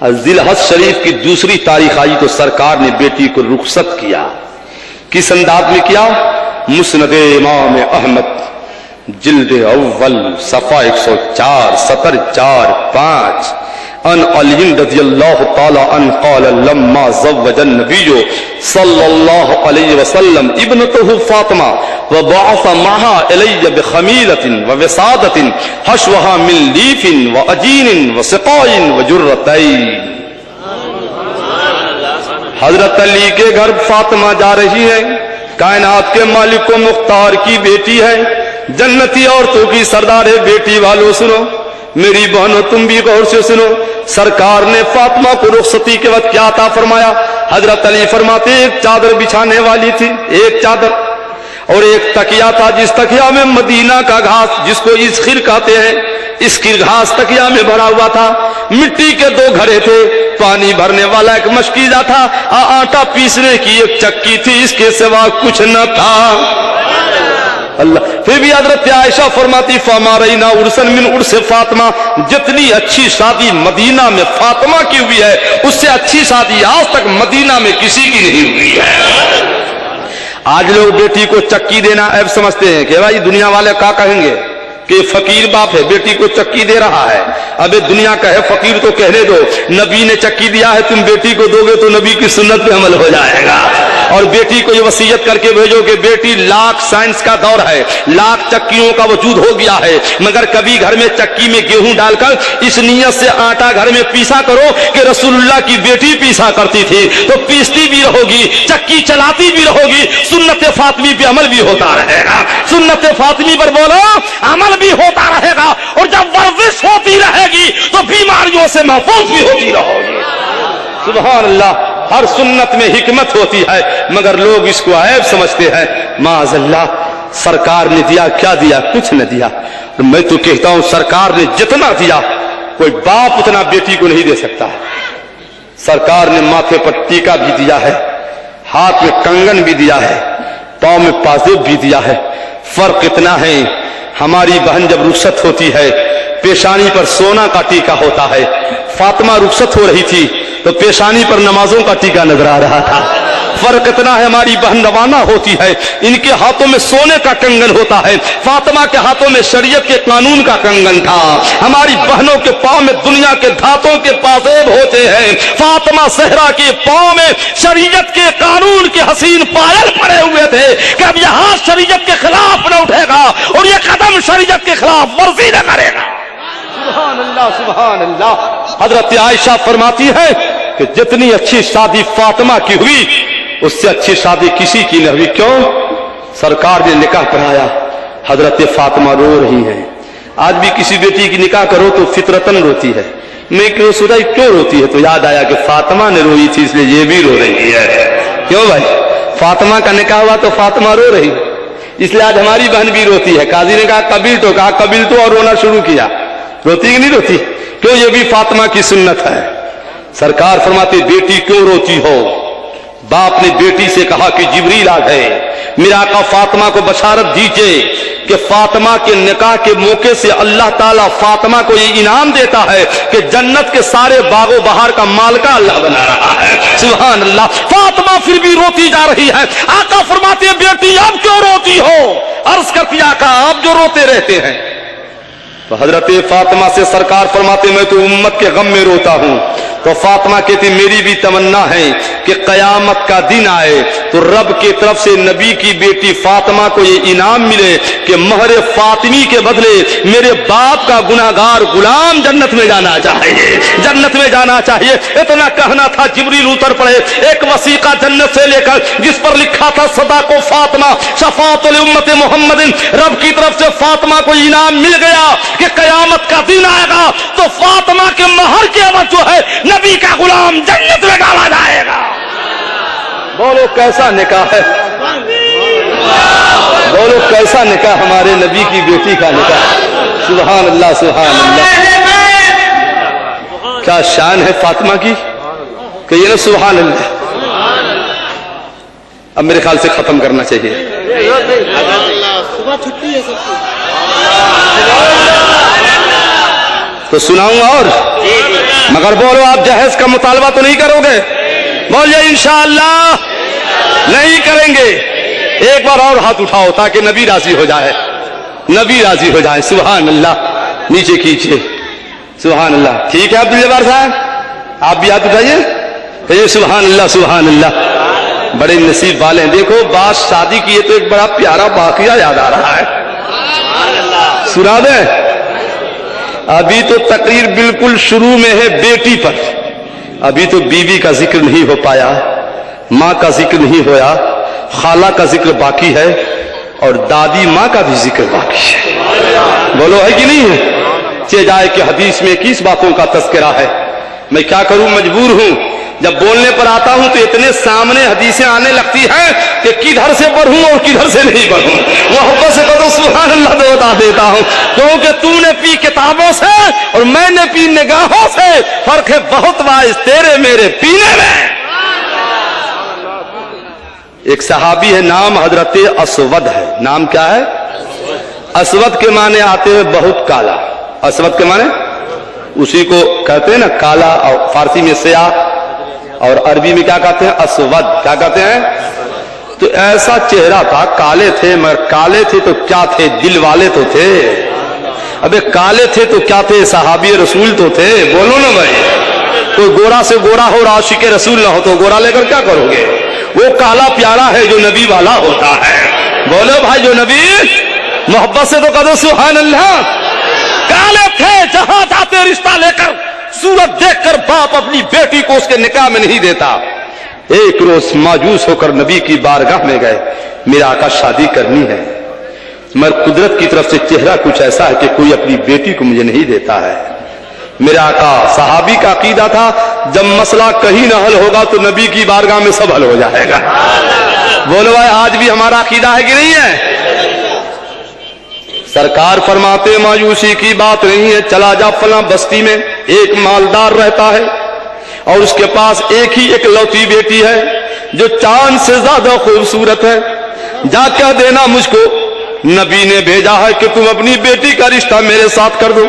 ذی-الحج شریف کی دوسری تاریخ آئی تو سرکار نے بیٹی کو رخصت کیا. کس انداز میں کیا؟ مسند امام احمد جلد اول صفحہ 104 سطر 4-5 ان علی رضی اللہ تعالی عنہ قال لما زوج النبی صلی اللہ علیہ وسلم ابنته فاطمہ وبعث معها الی بخمیلۃ ووسادۃ حشوها من لیف واجین وسقاء وجرتین. حضرت علی کے گھر فاطمہ جا رہی ہے، کائنات کے مالک و مختار کی بیٹی ہے، جنتی عورتوں کی سردار ہے. بیٹی والوں سنو، میری بہنوں تم بھی غور سے سنو، سرکار نے فاطمہ کو رخصتی کے وقت کیا عطا فرمایا؟ حضرت علی فرماتے ایک چادر بچھانے والی تھی، ایک چادر اور ایک تکیہ تھا، جس تکیہ میں مدینہ کا گھاس جس کو اسخر کہتے ہیں، اسخر گھاس تکیہ میں بھرا ہوا تھا. مٹی کے 2 گھڑے تھے، پانی بھرنے والا ایک مشکیزہ تھا، آٹا پیسنے کی ایک چکی تھی، اس کے سوا کچھ نہ تھا. اللہ. پھر بھی حضرت عائشہ فرماتی فما رئینا عرسن من عرس فاطمہ، جتنی اچھی شادی مدینہ میں فاطمہ کی ہوئی ہے اس سے اچھی شادی آج تک مدینہ میں کسی کی نہیں ہوئی ہے. آج لوگ بیٹی کو چکی دینا عیب سمجھتے ہیں کہ بھائی دنیا والے کیا کہیں گے کہ فقیر باپ ہے بیٹی کو چکی دے رہا ہے. ابے دنیا کا ہے فقیر تو کہنے دو، نبی نے چکی دیا ہے، تم بیٹی کو دو گے تو نبی کی سنت پہ عمل ہو جائے گا. اور بیٹی کو یہ وصیت کر کے بھیجو کہ بیٹی لاکھ سائنس کا دور ہے، لاکھ چکیوں کا وجود ہو گیا ہے، مگر کبھی گھر میں چکی میں گیہوں ڈال کر اس نیت سے آٹا گھر میں پیسا کرو کہ رسول اللہ کی بیٹی پیسا کرتی تھی، تو پیستی بھی رہو گی، چکی چلاتی بھی رہو گی، سنت فاطمی پہ عمل بھی ہوتا رہے گا. سنت فاطمی پر بولو عمل بھی ہوتا رہے گا، اور جب ورزش ہوتی رہے گی تو بیماریوں سے محفوظ بھی ہوتی رہو گی. سبحان اللہ. ہر سنت میں حکمت ہوتی ہے مگر لوگ اس کو عیب سمجھتے ہیں. معاذ اللہ. سرکار نے دیا کیا دیا؟ کچھ نہ دیا. میں تو کہتا ہوں سرکار نے جتنا دیا کوئی باپ اتنا بیٹی کو نہیں دے سکتا. سرکار نے ماتھے پر ٹیکا بھی دیا ہے، ہاتھ میں کنگن بھی دیا ہے، پاؤں میں پازیب بھی دیا ہے. فرق اتنا ہے ہماری بہن جب رخصت ہوتی ہے پیشانی پر سونا کا ٹیکا ہوتا ہے. فاطمہ رخصت ہو رہی تھی تو پیشانی پر نمازوں کا ٹیکا نظر آ رہا تھا. فرق اتنا ہے ہماری بہن روانہ ہوتی ہے ان کے ہاتھوں میں سونے کا کنگن ہوتا ہے، فاطمہ کے ہاتھوں میں شریعت کے قانون کا کنگن تھا. ہماری بہنوں کے پاؤں میں دنیا کے دھاتوں کے پازیب ہوتے ہیں، فاطمہ زہرا کے پاؤں میں شریعت کے قانون کے حسین پائل پڑے ہوئے تھے کہ اب یہ ہاتھ شریعت کے خلاف نہ اٹھے گا اور یہ قدم شریعت کے خلاف ورزی نہ کرے گا. سبحان اللہ سبحان اللہ. حضرت عائشہ فرماتی ہے کہ جتنی اچھی شادی فاطمہ کی ہوئی اس سے اچھی شادی کسی کی نہ ہوئی. کیوں؟ سرکار نے نکاح پڑھایا. حضرت فاطمہ رو رہی ہیں. آج بھی کسی بیٹی کی نکاح کرو تو فطرتاً روتی ہے. میں کیوں سوچا کیوں روتی ہے تو یاد آیا کہ فاطمہ نے روئی تھی اس لیے یہ بھی رو رہی ہے. کیوں بھائی؟ فاطمہ کا نکاح ہوا تو فاطمہ رو رہی، اس لیے آج ہماری بہن بھی روتی ہے. قاضی نے کہا قبیل تو، کہا قبیل تو، اور رونا شروع کیا. روتی کہ نہیں روتی؟ کیوں؟ یہ بھی فاطمہ کی سنت ہے. سرکار فرماتے بیٹی کیوں روتی ہو؟ باپ نے بیٹی سے کہا کہ جبریل آ گئے، میرا آقا فاطمہ کو بشارت دیجئے کہ فاطمہ کے نکاح کے موقع سے اللہ تعالیٰ فاطمہ کو یہ انعام دیتا ہے کہ جنت کے سارے باغ و بہار کا مالکہ اللہ بنا رہا ہے. سبحان اللہ. فاطمہ پھر بھی روتی جا رہی ہے. آقا فرماتے ہیں بیٹی اب کیوں روتی ہو؟ عرض کرتی آقا آپ جو روتے رہتے ہیں. تو حضرت فاطمہ سے سرکار فرماتے میں تو امت کے غم میں روتا ہوں. تو فاطمہ کہتی میری بھی تمنا ہے کہ قیامت کا دن آئے تو رب کی طرف سے نبی کی بیٹی فاطمہ کو یہ انعام ملے کہ مہر فاطمی کے بدلے میرے باپ کا گناہگار غلام جنت میں جانا چاہیے، جنت میں جانا چاہیے. اتنا کہنا تھا جبریل اتر پڑے ایک وثیقہ جنت سے لے کر جس پر لکھا تھا صداق فاطمہ شفاعت لامت محمد. رب کی طرف سے فاطمہ کو انعام مل گیا کہ قیامت کا دن آئے گا تو فاطمہ کے مہر کے عوض جو ہے نبی کا غلام جنت میں ڈالا جائے گا. بولو کیسا نکاح ہے؟ بولو کیسا نکاح ہمارے نبی کی بیٹی کا نکاح. سبحان اللہ سبحان اللہ. کیا شان ہے فاطمہ کی کہیے نا سبحان اللہ. اب میرے خیال سے ختم کرنا چاہیے. تو سناؤں اور مگر بولو آپ جہیز کا مطالبہ تو نہیں کرو گے؟ بولیے انشاءاللہ نہیں کریں گے. ایک بار اور ہاتھ اٹھاؤ تاکہ نبی راضی ہو جائے, نبی راضی ہو جائے. سبحان اللہ. نیچے کھینچیے. سبحان اللہ. ٹھیک ہے عبدالجبار صاحب, آپ بھی ہاتھ اٹھائیے, کہیے سبحان اللہ سبحان اللہ. بڑے نصیب والے ہیں. دیکھو بات شادی کی ہے تو ایک بڑا پیارا واقعہ یاد آ رہا ہے, سنا دیں؟ ابھی تو تقریر بالکل شروع میں ہے بیٹی پر, ابھی تو بیوی کا ذکر نہیں ہو پایا, ماں کا ذکر نہیں ہوا, خالہ کا ذکر باقی ہے اور دادی ماں کا بھی ذکر باقی ہے. بولو ہے کہ نہیں ہے؟ چہ جائے کہ حدیث میں 21 باتوں کا تذکرہ ہے. میں کیا کروں, مجبور ہوں. جب بولنے پر آتا ہوں تو اتنے سامنے حدیثیں آنے لگتی ہیں کہ کدھر سے پڑھوں اور کدھر سے نہیں پڑھوں. محبت سے کہو سبحان اللہ تو بتا دیتا ہوں, کیونکہ تم نے پی کتابوں سے اور میں نے پی نگاہوں سے. فرق ہے بہت واعظ تیرے میرے پینے میں. ایک صحابی ہے, نام حضرت اسود ہے. نام کیا ہے؟ اسود کے معنی آتے ہیں بہت کالا. اسود کے معنی اسی کو کہتے ہیں نا کالا, اور فارسی میں سیاہ اور عربی میں کیا کہتے ہیں؟ اسود. کیا کہتے ہیں؟ تو ایسا چہرہ تھا, کالے تھے, مگر کالے تھے تو کیا تھے, دل والے تو تھے. ابے کالے تھے تو کیا تھے, صحابی رسول تو تھے. بولو نا بھائی, کوئی گورا سے گورا ہو اور عاشق رسول نہ ہو تو گورا لے کر کیا کرو گے؟ وہ کالا پیارا ہے جو نبی والا ہوتا ہے. بولو بھائی جو نبی, محبت سے تو کہو سبحان اللہ. کالے تھے, جہاں جاتے رشتہ لے کر, صورت دیکھ کر باپ اپنی بیٹی کو اس کے نکاح میں نہیں دیتا. ایک روز ماجوس ہو کر نبی کی بارگاہ میں گئے, میرا آقا شادی کرنی ہے, مگر قدرت کی طرف سے چہرہ کچھ ایسا ہے کہ کوئی اپنی بیٹی کو مجھے نہیں دیتا ہے. میرا آقا, صحابی کا عقیدہ تھا جب مسئلہ کہیں نہ حل ہوگا تو نبی کی بارگاہ میں سب حل ہو جائے گا. بولو بھائی آج بھی ہمارا عقیدہ ہے کہ نہیں ہے؟ سرکار فرماتے مایوسی کی بات نہیں ہے, چلا جا فلاں بستی میں ایک مالدار رہتا ہے اور اس کے پاس ایک ہی ایک لوتی بیٹی ہے جو چاند سے زیادہ خوبصورت ہے, جا کیا دینا مجھ کو, نبی نے بھیجا ہے کہ تم اپنی بیٹی کا رشتہ میرے ساتھ کر دو.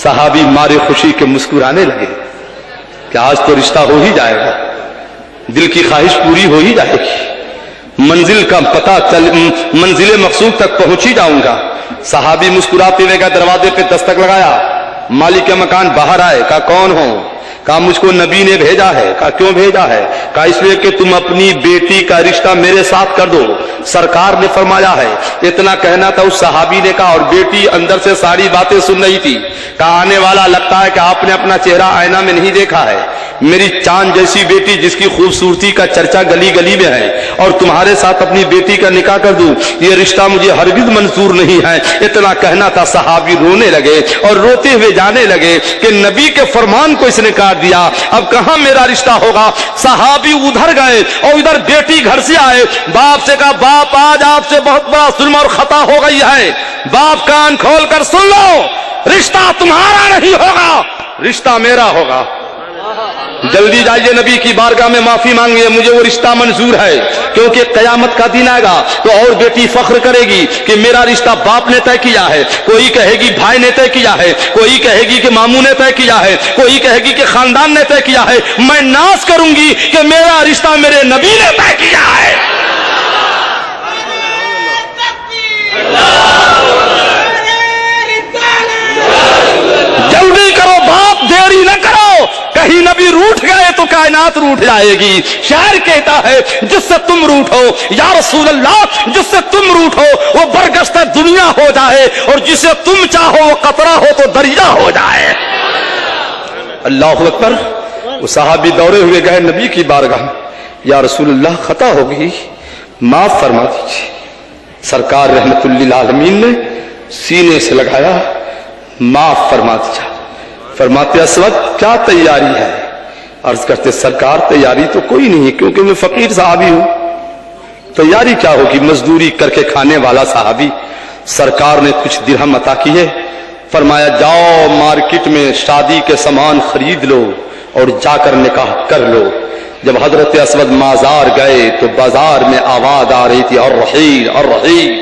صحابی مارے خوشی کے مسکرانے لگے کہ آج تو رشتہ ہو ہی جائے گا, دل کی خواہش پوری ہو ہی جائے گی, منزل کا پتہ منزل مقصود تک پہنچ ہی جاؤں گا. صحابی مسکراتے ہوئے گئے, دروازے پہ دستک لگایا, مالک مکان باہر آئے, کہا کون ہو؟ کہا مجھ کو نبی نے بھیجا ہے. کہا کیوں بھیجا ہے؟ کہا اس لیے کہ تم اپنی بیٹی کا رشتہ میرے ساتھ کر دو, سرکار نے فرمایا ہے. اتنا کہنا تھا اس صحابی نے کہا, اور بیٹی اندر سے ساری باتیں سن رہی تھی. کہا آنے والا لگتا ہے کہ آپ نے اپنا چہرہ آئینہ میں نہیں دیکھا ہے, میری چاند جیسی بیٹی جس کی خوبصورتی کا چرچا گلی گلی میں ہے, اور تمہارے ساتھ اپنی بیٹی کا نکاح کر دوں, یہ رشتہ مجھے ہرگز منظور نہیں ہے. اتنا کہنا تھا, صحابی رونے لگے اور روتے ہوئے جانے لگے کہ نبی کے فرمان کو اس نے کاٹ دیا, اب کہاں میرا رشتہ ہوگا. صحابی ادھر گئے اور ادھر بیٹی گھر سے آئے, باپ سے کہا باپ آج آپ سے بہت بڑا ظلم اور خطا ہو گئی ہے. باپ کان کھول کر سن لو, رشتہ تمہارا نہیں ہوگا, رشتہ میرا ہوگا. جلدی جائیے نبی کی بارگاہ میں معافی مانگیے, مجھے وہ رشتہ منظور ہے, کیونکہ قیامت کا دن آئے گا تو اور بیٹی فخر کرے گی کہ میرا رشتہ باپ نے طے کیا ہے, کوئی کہے گی بھائی نے طے کیا ہے, کوئی کہے گی کہ ماموں نے طے کیا ہے, کوئی کہے گی کہ خاندان نے طے کیا ہے. میں ناز کروں گی کہ میرا رشتہ میرے نبی نے طے کیا ہے. جلدی کرو باپ, دیری نہ کرو, کہیں نبی روٹھ گئے تو کائنات روٹھ جائے گی. شاعر کہتا ہے جس سے تم روٹھو یا رسول اللہ, جس سے تم روٹھو وہ برگشتہ دنیا ہو جائے, اور جسے تم چاہو وہ قطرہ ہو تو دریا ہو جائے. اللہ اکبر. وہ صحابی دوڑے ہوئے گئے نبی کی بارگاہ, یا رسول اللہ خطا ہو گئی, معاف فرما دیجیے. سرکار رحمت للعالمین نے سینے سے لگایا, معاف فرما دیا. فرماتے اسود کیا تیاری ہے؟ عرض کرتے سرکار تیاری تو کوئی نہیں ہے, کیونکہ میں فقیر صحابی ہوں, تیاری کیا ہوگی, مزدوری کر کے کھانے والا صحابی. سرکار نے کچھ درہم عطا کیے, فرمایا جاؤ مارکیٹ میں شادی کے سامان خرید لو اور جا کر نکاح کر لو. جب حضرت اسود مازار گئے تو بازار میں آواز آ رہی تھی, اور رحیل اور رحیل.